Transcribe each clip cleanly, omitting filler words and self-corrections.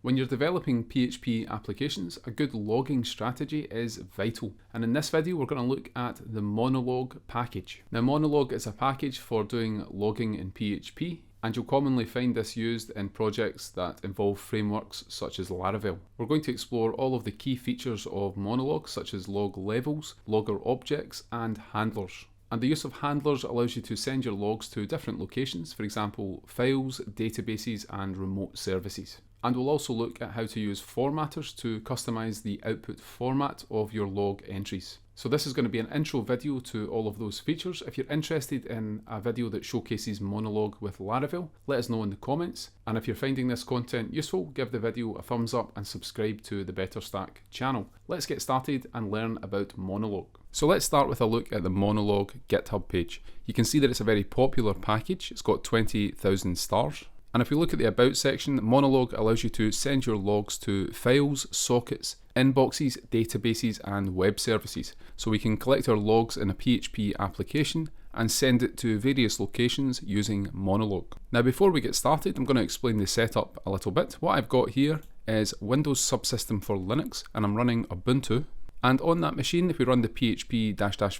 When you're developing PHP applications, a good logging strategy is vital. And in this video, we're going to look at the Monolog package. Now, Monolog is a package for doing logging in PHP, and you'll commonly find this used in projects that involve frameworks such as Laravel. We're going to explore all of the key features of Monolog, such as log levels, logger objects, and handlers. And the use of handlers allows you to send your logs to different locations, for example, files, databases, and remote services. And we'll also look at how to use formatters to customize the output format of your log entries. So this is going to be an intro video to all of those features. If you're interested in a video that showcases Monolog with Laravel, let us know in the comments. And if you're finding this content useful, give the video a thumbs up and subscribe to the Better Stack channel. Let's get started and learn about Monolog. So let's start with a look at the Monolog GitHub page. You can see that it's a very popular package. It's got 20,000 stars. And if we look at the About section, Monolog allows you to send your logs to files, sockets, inboxes, databases, and web services. So we can collect our logs in a PHP application and send it to various locations using Monolog. Now before we get started, I'm going to explain the setup a little bit. What I've got here is Windows subsystem for Linux, and I'm running Ubuntu. And on that machine, if we run the PHP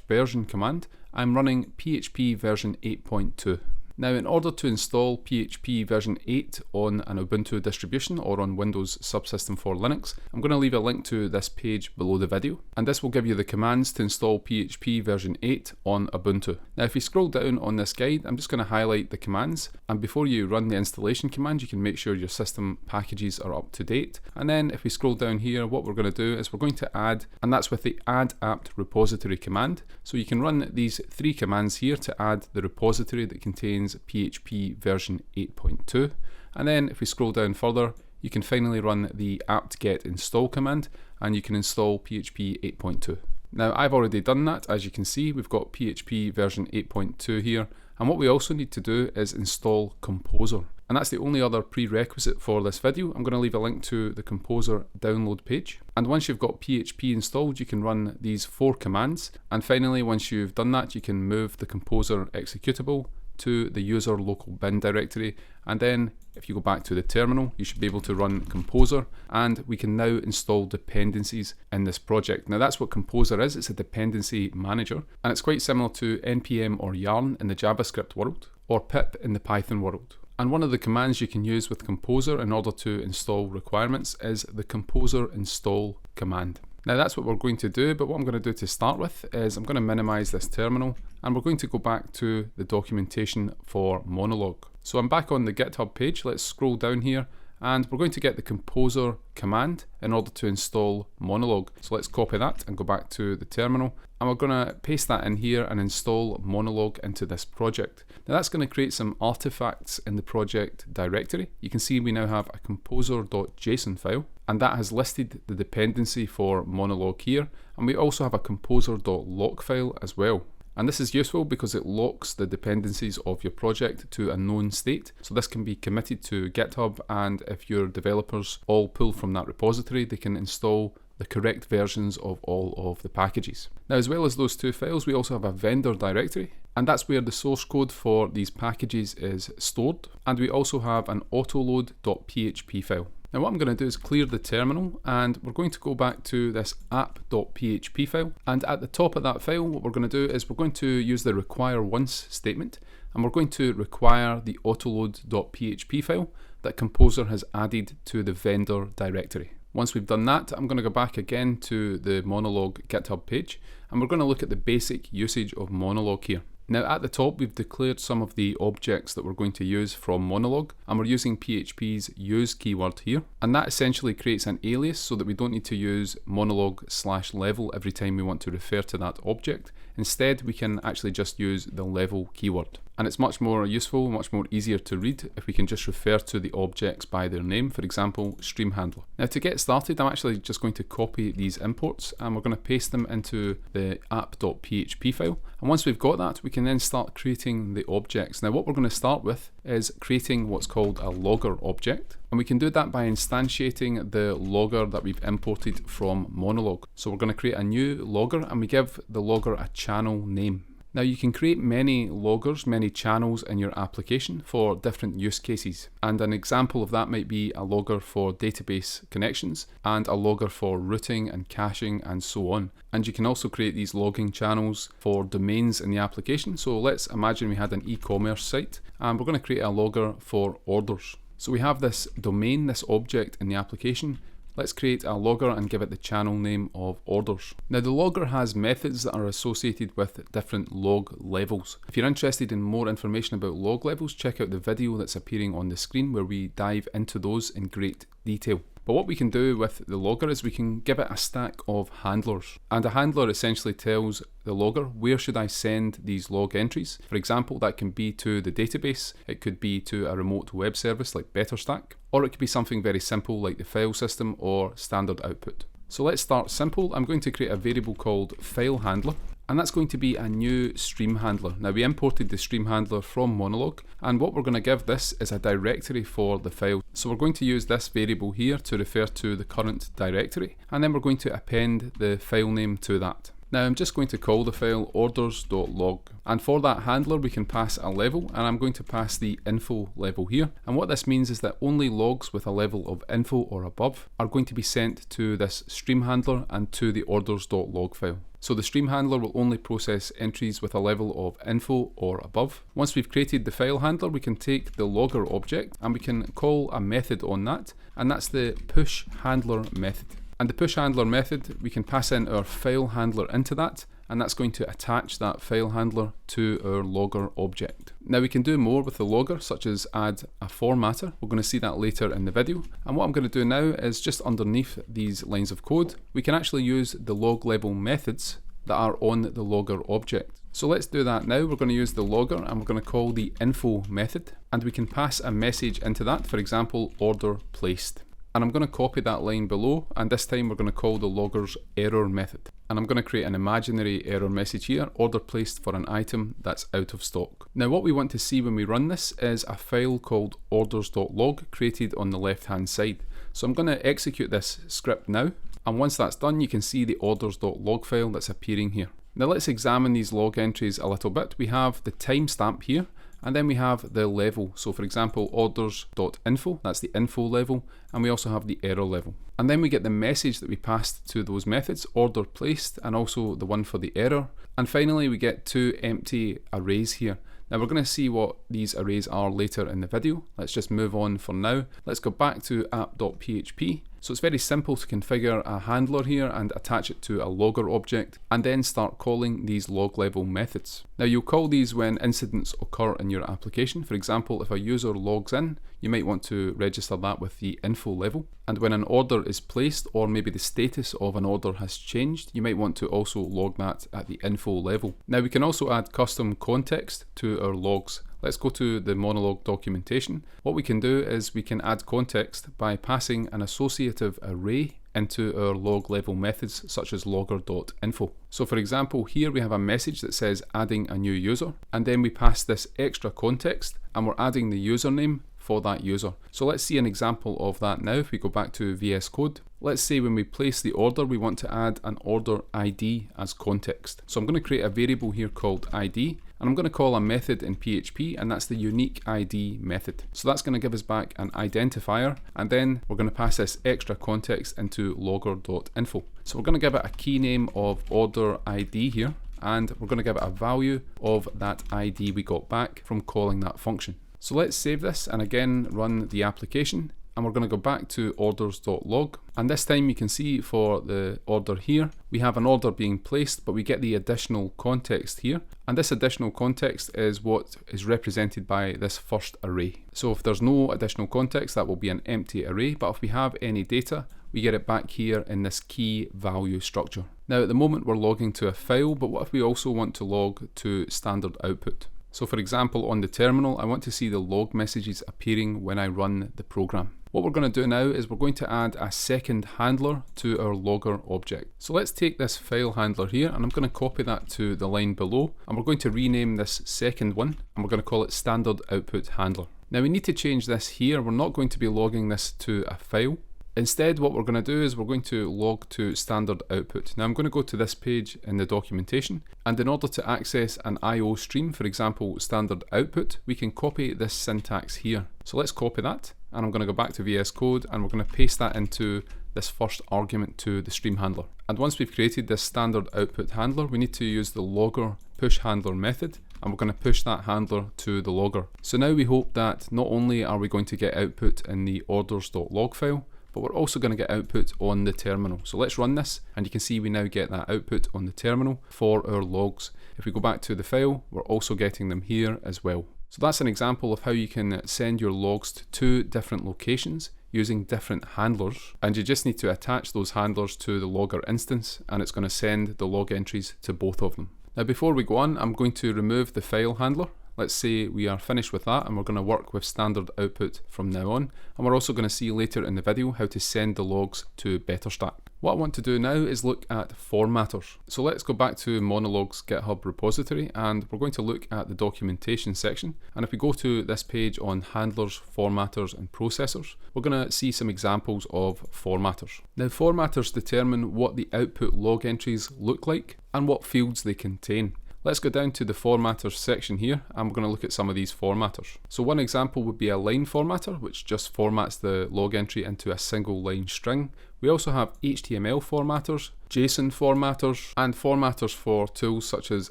version command, I'm running PHP version 8.2. Now, in order to install PHP version 8 on an Ubuntu distribution or on Windows subsystem for Linux, I'm going to leave a link to this page below the video, and this will give you the commands to install PHP version 8 on Ubuntu. Now, if you scroll down on this guide, I'm just going to highlight the commands, and before you run the installation command, you can make sure your system packages are up to date. And then if we scroll down here, what we're going to do is we're going to add, and that's with the add apt repository command. So you can run these three commands here to add the repository that contains PHP version 8.2, and then if we scroll down further, you can finally run the apt-get install command and you can install PHP 8.2. Now I've already done that. As you can see, we've got PHP version 8.2 here, and what we also need to do is install Composer, and that's the only other prerequisite for this video. I'm going to leave a link to the Composer download page, and once you've got PHP installed, you can run these four commands, and finally once you've done that, you can move the Composer executable to the user local bin directory, and then if you go back to the terminal, you should be able to run Composer, and we can now install dependencies in this project. Now that's what Composer is. It's a dependency manager, and it's quite similar to npm or yarn in the JavaScript world, or pip in the Python world. And one of the commands you can use with Composer in order to install requirements is the Composer install command. Now that's what we're going to do, but what I'm going to do to start with is I'm going to minimize this terminal, and we're going to go back to the documentation for Monolog. So I'm back on the GitHub page. Let's scroll down here, and we're going to get the Composer command in order to install Monolog. So let's copy that and go back to the terminal, and we're going to paste that in here and install Monolog into this project. Now that's going to create some artifacts in the project directory. You can see we now have a composer.json file, and that has listed the dependency for Monolog here, and we also have a composer.lock file as well. And this is useful because it locks the dependencies of your project to a known state. So this can be committed to GitHub, and if your developers all pull from that repository, they can install the correct versions of all of the packages. Now, as well as those two files, we also have a vendor directory, and that's where the source code for these packages is stored. And we also have an autoload.php file. Now what I'm going to do is clear the terminal, and we're going to go back to this app.php file, and at the top of that file what we're going to do is we're going to use the require once statement, and we're going to require the autoload.php file that Composer has added to the vendor directory. Once we've done that, I'm going to go back again to the Monolog GitHub page, and we're going to look at the basic usage of Monolog here. Now at the top, we've declared some of the objects that we're going to use from Monolog, and we're using PHP's use keyword here, and that essentially creates an alias so that we don't need to use monolog/level every time we want to refer to that object. Instead, we can actually just use the level keyword. And it's much more useful, much more easier to read if we can just refer to the objects by their name, for example, stream handler. Now to get started, I'm actually just going to copy these imports, and we're going to paste them into the app.php file. And once we've got that, we can then start creating the objects. Now what we're going to start with is creating what's called a logger object. And we can do that by instantiating the logger that we've imported from Monolog. So we're going to create a new logger, and we give the logger a channel name. Now you can create many loggers, many channels in your application for different use cases. And an example of that might be a logger for database connections and a logger for routing and caching and so on. And you can also create these logging channels for domains in the application. So let's imagine we had an e-commerce site and we're going to create a logger for orders. So we have this domain, this object in the application. Let's create a logger and give it the channel name of orders. Now the logger has methods that are associated with different log levels. If you're interested in more information about log levels, check out the video that's appearing on the screen where we dive into those in great detail. But what we can do with the logger is we can give it a stack of handlers. And a handler essentially tells the logger where should I send these log entries. For example, that can be to the database, it could be to a remote web service like BetterStack, or it could be something very simple like the file system or standard output. So let's start simple. I'm going to create a variable called file handler. And that's going to be a new stream handler. Now we imported the stream handler from Monolog, and what we're going to give this is a directory for the file. So we're going to use this variable here to refer to the current directory, and then we're going to append the file name to that. Now I'm just going to call the file orders.log, and for that handler we can pass a level, and I'm going to pass the info level here. And what this means is that only logs with a level of info or above are going to be sent to this stream handler and to the orders.log file. So the stream handler will only process entries with a level of info or above. Once we've created the file handler, we can take the logger object and we can call a method on that, and that's the push handler method. And the push handler method, we can pass in our file handler into that, and that's going to attach that file handler to our logger object. Now we can do more with the logger, such as add a formatter. We're going to see that later in the video. And what I'm going to do now is just underneath these lines of code, we can actually use the log level methods that are on the logger object. So let's do that now. We're going to use the logger and we're going to call the info method, and we can pass a message into that, for example, order placed. And I'm going to copy that line below, and this time we're going to call the logger's error method. And I'm going to create an imaginary error message here, order placed for an item that's out of stock. Now what we want to see when we run this is a file called orders.log created on the left hand side. So I'm going to execute this script now, and once that's done you can see the orders.log file that's appearing here. Now let's examine these log entries a little bit. We have the timestamp here, and then we have the level. So for example, orders.info, that's the info level, and we also have the error level. And then we get the message that we passed to those methods, order placed, and also the one for the error. And finally, we get two empty arrays here. Now we're going to see what these arrays are later in the video. Let's just move on for now. Let's go back to app.php. So it's very simple to configure a handler here and attach it to a logger object, and then start calling these log level methods. Now you'll call these when incidents occur in your application. For example, if a user logs in, you might want to register that with the info level. And when an order is placed, or maybe the status of an order has changed, you might want to also log that at the info level. Now we can also add custom context to our logs. Let's go to the Monolog documentation. What we can do is we can add context by passing an associative array into our log level methods such as logger.info. So for example, here we have a message that says adding a new user, and then we pass this extra context and we're adding the username for that user. So let's see an example of that now. If we go back to VS Code, let's say when we place the order, we want to add an order ID as context. So I'm going to create a variable here called ID, and I'm going to call a method in PHP, and that's the unique ID method. So that's going to give us back an identifier, and then we're going to pass this extra context into logger.info. So we're going to give it a key name of order ID here, and we're going to give it a value of that ID we got back from calling that function. So let's save this and again run the application, and we're going to go back to orders.log, and this time you can see for the order here we have an order being placed, but we get the additional context here, and this additional context is what is represented by this first array. So if there's no additional context, that will be an empty array, but if we have any data, we get it back here in this key value structure. Now at the moment we're logging to a file, but what if we also want to log to standard output? So for example, on the terminal, I want to see the log messages appearing when I run the program. What we're going to do now is we're going to add a second handler to our logger object. So let's take this file handler here, and I'm going to copy that to the line below, and we're going to rename this second one, and we're going to call it standard output handler. Now we need to change this here. We're not going to be logging this to a file, Instead, what we're going to do is we're going to log to standard output. Now I'm going to go to this page in the documentation, and in order to access an IO stream, for example standard output, we can copy this syntax here. So let's copy that, and I'm going to go back to VS Code and we're going to paste that into this first argument to the stream handler. And once we've created this standard output handler, we need to use the logger push handler method, and we're going to push that handler to the logger. So now we hope that not only are we going to get output in the orders.log file, but we're also going to get output on the terminal. So let's run this, and you can see we now get that output on the terminal for our logs. If we go back to the file, we're also getting them here as well. So that's an example of how you can send your logs to two different locations using different handlers, and you just need to attach those handlers to the logger instance, and it's going to send the log entries to both of them. Now before we go on, I'm going to remove the file handler. Let's say we are finished with that and we're going to work with standard output from now on, and we're also going to see later in the video how to send the logs to 𝗵𝗀. What I want to do now is look at formatters. So let's go back to Monolog's GitHub repository, and we're going to look at the documentation section. And if we go to this page on handlers, formatters and processors, we're going to see some examples of formatters. Now formatters determine what the output log entries look like and what fields they contain. Let's go down to the formatters section here, and we're going to look at some of these formatters. So one example would be a line formatter, which just formats the log entry into a single line string. We also have HTML formatters, JSON formatters, and formatters for tools such as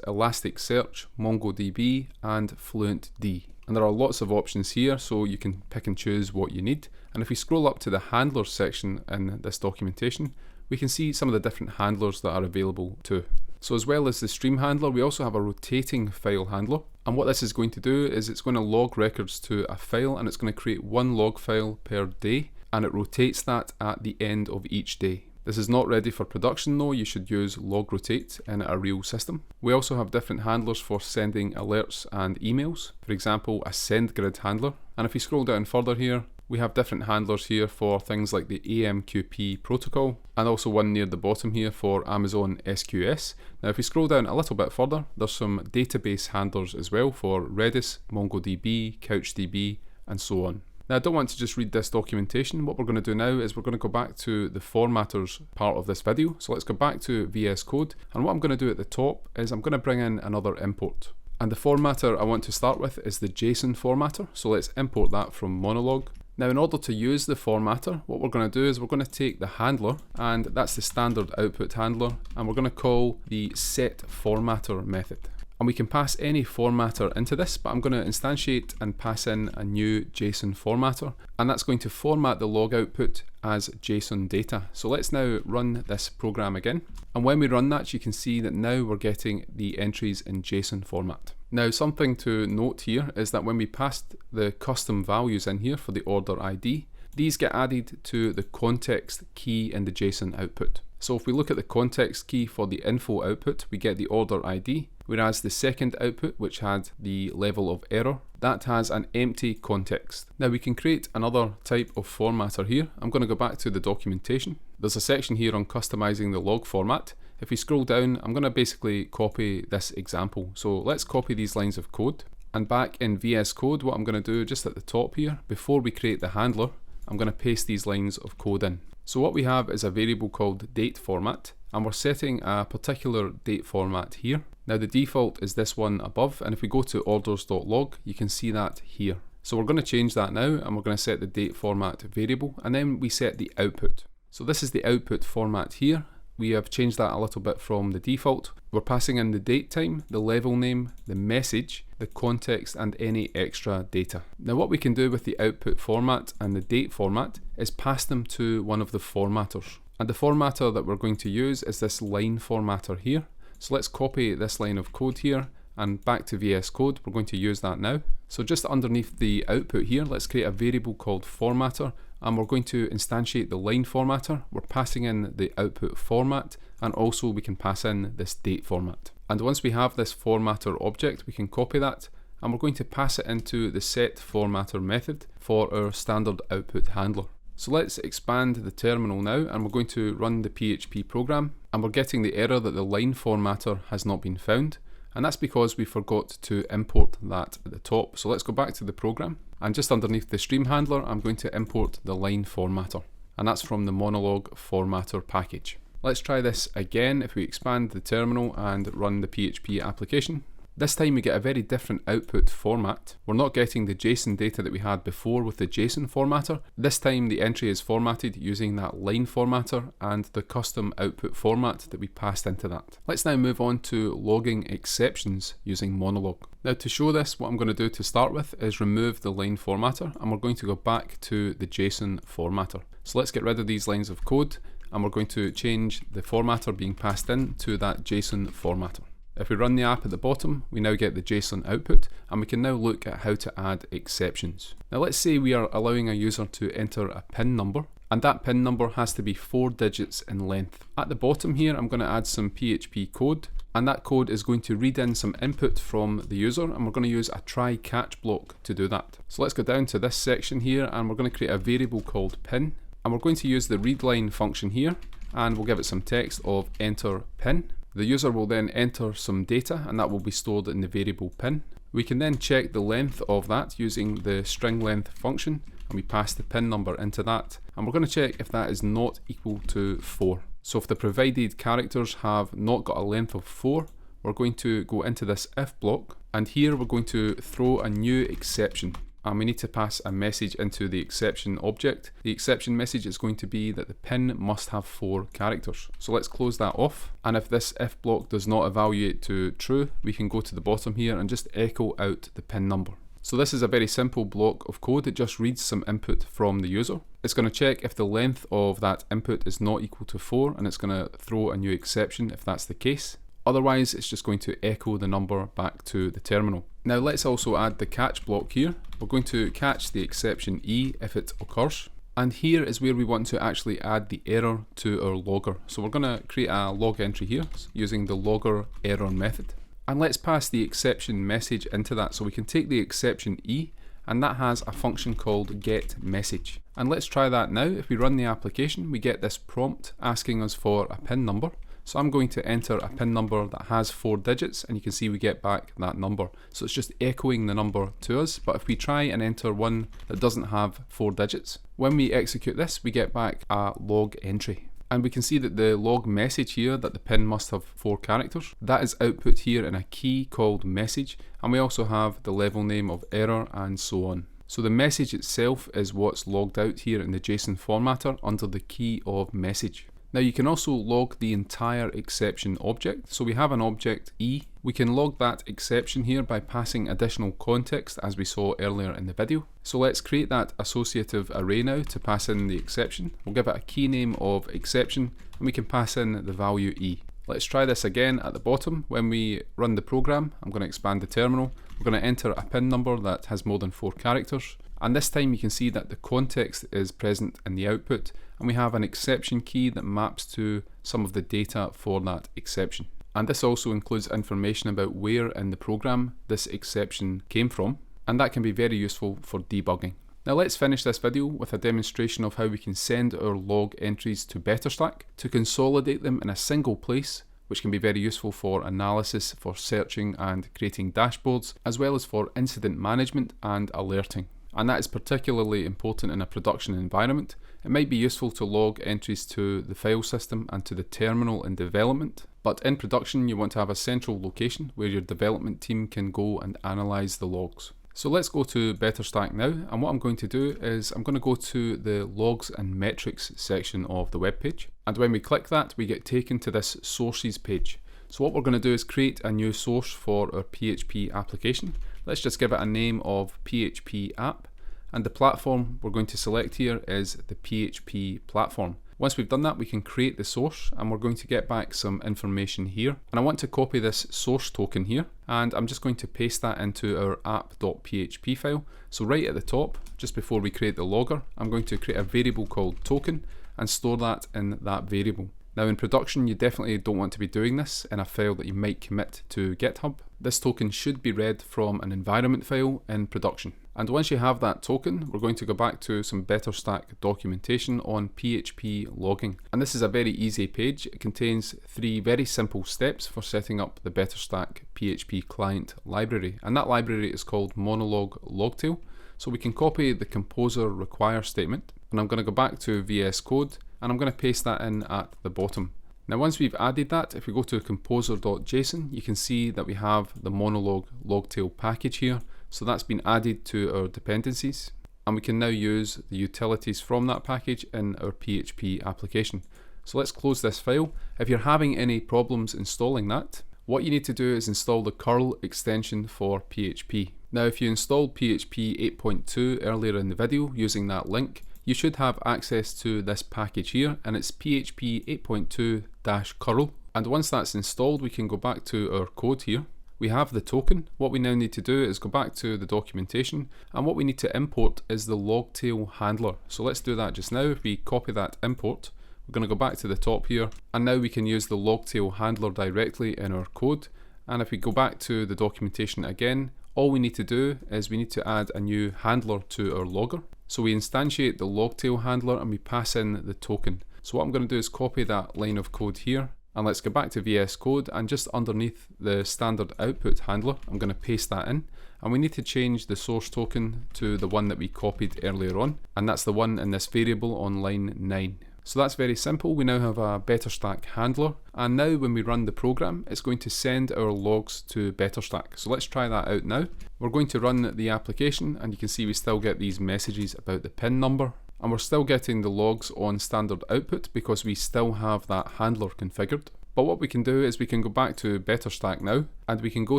Elasticsearch, MongoDB, and FluentD. And there are lots of options here, so you can pick and choose what you need. And if we scroll up to the handlers section in this documentation, we can see some of the different handlers that are available too. So as well as the stream handler, we also have a rotating file handler. And what this is going to do is it's going to log records to a file, and it's going to create one log file per day, and it rotates that at the end of each day. This is not ready for production though. You should use log rotate in a real system. We also have different handlers for sending alerts and emails. For example, a sendGrid handler. And if we scroll down further here, we have different handlers here for things like the 𝗖𝗵𝗽𝗀 protocol, and also one near the bottom here for Amazon SQS. Now if we scroll down a little bit further, there's some database handlers as well for Redis, MongoDB, CouchDB, and so on. Now I don't want to just read this documentation. What we're going to do now is we're going to go back to the formatters part of this video. So let's go back to VS Code, and what I'm going to do at the top is I'm going to bring in another import. And the formatter I want to start with is the JSON formatter. So let's import that from Monolog. Now in order to use the formatter, what we're going to do is we're going to take the handler, and that's the standard output handler, and we're going to call the setFormatter method. And we can pass any formatter into this, but I'm going to instantiate and pass in a new JSON formatter, and that's going to format the log output as JSON data. So let's now run this program again. And when we run that, you can see that now we're getting the entries in JSON format. Now something to note here is that when we passed the custom values in here for the order ID, these get added to the context key in the JSON output. So if we look at the context key for the info output, we get the order ID, whereas the second output, which had the level of error, that has an empty context. Now we can create another type of formatter here. I'm going to go back to the documentation. There's a section here on customizing the log format. If we scroll down, I'm going to basically copy this example. So let's copy these lines of code. And back in VS Code, what I'm going to do just at the top here, before we create the handler, I'm going to paste these lines of code in. So what we have is a variable called date format, and we're setting a particular date format here. Now the default is this one above, and if we go to orders.log, you can see that here. So we're going to change that now, and we're going to set the date format variable, and then we set the output. So this is the output format here. We have changed that a little bit from the default. We're passing in the date time, the level name, the message, the context, and any extra data. Now what we can do with the output format and the date format is pass them to one of the formatters. And the formatter that we're going to use is this line formatter here. So let's copy this line of code here, and back to VS Code, we're going to use that now. So just underneath the output here, let's create a variable called formatter, and we're going to instantiate the line formatter. We're passing in the output format, and also we can pass in this date format. And once we have this formatter object, we can copy that, and we're going to pass it into the setFormatter method for our standard output handler. So let's expand the terminal now, and we're going to run the PHP program, and we're getting the error that the line formatter has not been found. And that's because we forgot to import that at the top. So let's go back to the program, and just underneath the stream handler, I'm going to import the line formatter. and that's from the Monolog formatter package. Let's try this again if we expand the terminal and run the PHP application. This time we get a very different output format. We're not getting the JSON data that we had before with the JSON formatter. This time the entry is formatted using that line formatter and the custom output format that we passed into that. Let's now move on to logging exceptions using Monolog. Now to show this, what I'm going to do to start with is remove the line formatter, and we're going to go back to the JSON formatter. So let's get rid of these lines of code, and we're going to change the formatter being passed in to that JSON formatter. If we run the app at the bottom, we now get the JSON output, and we can now look at how to add exceptions. Now let's say we are allowing a user to enter a PIN number, and that PIN number has to be 4 digits in length. At the bottom here, I'm going to add some PHP code, and that code is going to read in some input from the user, and we're going to use a try catch block to do that. So let's go down to this section here, and we're going to create a variable called PIN, and we're going to use the readline function here, and we'll give it some text of enter PIN. The user will then enter some data, and that will be stored in the variable PIN. We can then check the length of that using the string length function, and we pass the PIN number into that, and we're going to check if that is not equal to 4. So if the provided characters have not got a length of 4, we're going to go into this if block, and here we're going to throw a new exception. And we need to pass a message into the exception object. The exception message is going to be that the PIN must have 4 characters. So let's close that off. And if this if block does not evaluate to true, we can go to the bottom here and just echo out the PIN number. So this is a very simple block of code. It just reads some input from the user. It's going to check if the length of that input is not equal to 4, and it's going to throw a new exception if that's the case. Otherwise, it's just going to echo the number back to the terminal. Now let's also add the catch block here. We're going to catch the exception E if it occurs. And here is where we want to actually add the error to our logger. So we're going to create a log entry here using the logger error method. And let's pass the exception message into that. So we can take the exception E, and that has a function called getMessage. And let's try that now. If we run the application, we get this prompt asking us for a PIN number. So I'm going to enter a PIN number that has 4 digits, and you can see we get back that number. So it's just echoing the number to us. But if we try and enter one that doesn't have 4 digits, when we execute this, we get back a log entry. And we can see that the log message here, that the PIN must have 4 characters, that is output here in a key called message. And we also have the level name of error and so on. So the message itself is what's logged out here in the JSON formatter under the key of message. Now you can also log the entire exception object. So we have an object E. We can log that exception here by passing additional context as we saw earlier in the video. So let's create that associative array now to pass in the exception. We'll give it a key name of exception, and we can pass in the value E. Let's try this again at the bottom. When we run the program, I'm going to expand the terminal. We're going to enter a PIN number that has more than 4 characters. And this time you can see that the context is present in the output, and we have an exception key that maps to some of the data for that exception. And this also includes information about where in the program this exception came from, and that can be very useful for debugging. Now let's finish this video with a demonstration of how we can send our log entries to BetterStack to consolidate them in a single place, which can be very useful for analysis, for searching and creating dashboards, as well as for incident management and alerting. And that is particularly important in a production environment. It might be useful to log entries to the file system and to the terminal in development, but in production you want to have a central location where your development team can go and analyze the logs. So let's go to BetterStack now, and what I'm going to do is I'm going to go to the logs and metrics section of the web page, and when we click that we get taken to this sources page. So what we're going to do is create a new source for our PHP application. Let's just give it a name of PHP app, and the platform we're going to select here is the PHP platform. Once we've done that, we can create the source, and we're going to get back some information here. And I want to copy this source token here, and I'm just going to paste that into our app.php file. So right at the top, just before we create the logger, I'm going to create a variable called token and store that in that variable. Now in production, you definitely don't want to be doing this in a file that you might commit to GitHub. This token should be read from an environment file in production. And once you have that token, we're going to go back to some BetterStack documentation on PHP logging. And this is a very easy page. It contains 3 very simple steps for setting up the BetterStack PHP client library. And that library is called Monolog Logging. So we can copy the composer require statement, and I'm going to go back to VS Code and I'm going to paste that in at the bottom. Now once we've added that, if we go to composer.json, you can see that we have the Monolog Logging package here. So that's been added to our dependencies, and we can now use the utilities from that package in our PHP application. So let's close this file. If you're having any problems installing that, what you need to do is install the curl extension for PHP. Now if you installed PHP 8.2 earlier in the video using that link, you should have access to this package here, and it's PHP 8.2-curl. And once that's installed, we can go back to our code here. We have the token. What we now need to do is go back to the documentation, and what we need to import is the logtail handler. So let's do that just now. If we copy that import, we're going to go back to the top here, and now we can use the logtail handler directly in our code. And if we go back to the documentation again, all we need to do is we need to add a new handler to our logger. So we instantiate the logtail handler and we pass in the token. So what I'm going to do is copy that line of code here, and let's go back to VS Code, and just underneath the standard output handler, I'm going to paste that in, and we need to change the source token to the one that we copied earlier on, and that's the one in this variable on line 9. So that's very simple. We now have a BetterStack handler, and now when we run the program, it's going to send our logs to BetterStack. So let's try that out now. We're going to run the application, and you can see we still get these messages about the PIN number, and we're still getting the logs on standard output because we still have that handler configured. But what we can do is we can go back to BetterStack now, and we can go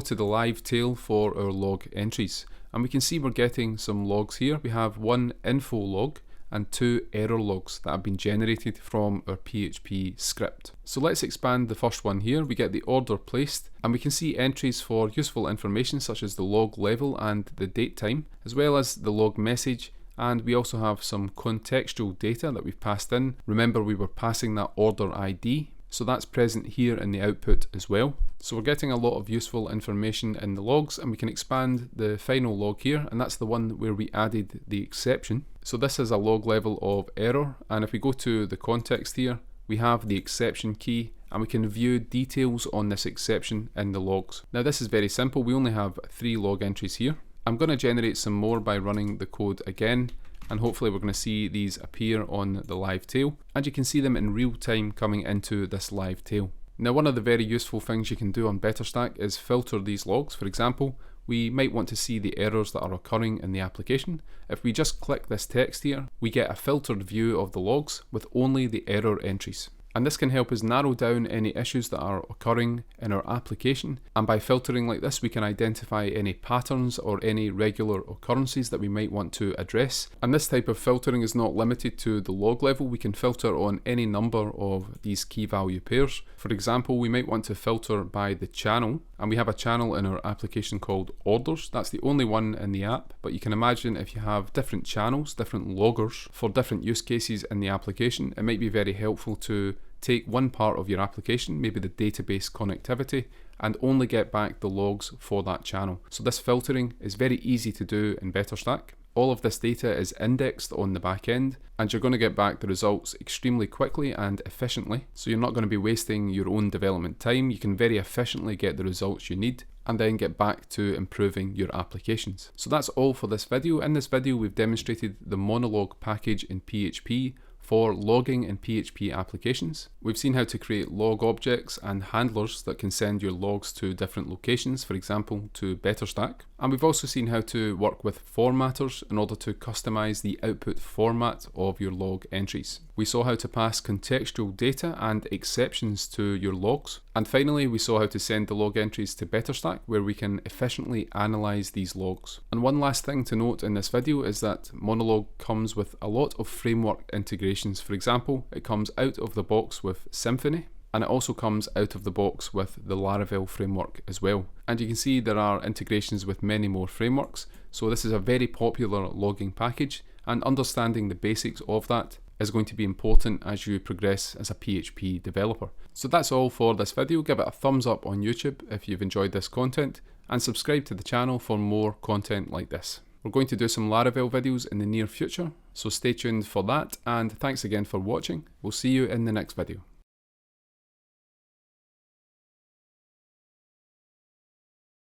to the live tail for our log entries, and we can see we're getting some logs here. We have one info log and 2 error logs that have been generated from our PHP script. So let's expand the first one here. We get the order placed, and we can see entries for useful information such as the log level and the date time, as well as the log message, and we also have some contextual data that we've passed in. Remember, we were passing that order ID, so that's present here in the output as well. So we're getting a lot of useful information in the logs, and we can expand the final log here, and that's the one where we added the exception. So this is a log level of error, and if we go to the context here, we have the exception key, and we can view details on this exception in the logs. Now this is very simple. We only have 3 log entries here. I'm going to generate some more by running the code again, and hopefully we're going to see these appear on the live tail, and you can see them in real time coming into this live tail. Now one of the very useful things you can do on BetterStack is filter these logs. For example, we might want to see the errors that are occurring in the application. If we just click this text here, we get a filtered view of the logs with only the error entries. And this can help us narrow down any issues that are occurring in our application, and by filtering like this we can identify any patterns or any regular occurrences that we might want to address. And this type of filtering is not limited to the log level. We can filter on any number of these key value pairs. For example, we might want to filter by the channel, and we have a channel in our application called orders. That's the only one in the app, but you can imagine if you have different channels, different loggers for different use cases in the application, it might be very helpful to take one part of your application, maybe the database connectivity, and only get back the logs for that channel. So this filtering is very easy to do in BetterStack. All of this data is indexed on the back end, and you're going to get back the results extremely quickly and efficiently. So you're not going to be wasting your own development time. You can very efficiently get the results you need and then get back to improving your applications. So that's all for this video. In this video, we've demonstrated the Monolog package in PHP for logging in PHP applications. We've seen how to create log objects and handlers that can send your logs to different locations, for example to BetterStack. And we've also seen how to work with formatters in order to customize the output format of your log entries. We saw how to pass contextual data and exceptions to your logs. And finally, we saw how to send the log entries to BetterStack, where we can efficiently analyze these logs. And one last thing to note in this video is that Monolog comes with a lot of framework integrations. For example, it comes out of the box with Symfony, and it also comes out of the box with the Laravel framework as well. And you can see there are integrations with many more frameworks. So this is a very popular logging package, and understanding the basics of that is going to be important as you progress as a PHP developer. So that's all for this video. Give it a thumbs up on YouTube if you've enjoyed this content, and subscribe to the channel for more content like this. We're going to do some Laravel videos in the near future, so stay tuned for that, and thanks again for watching. We'll see you in the next video.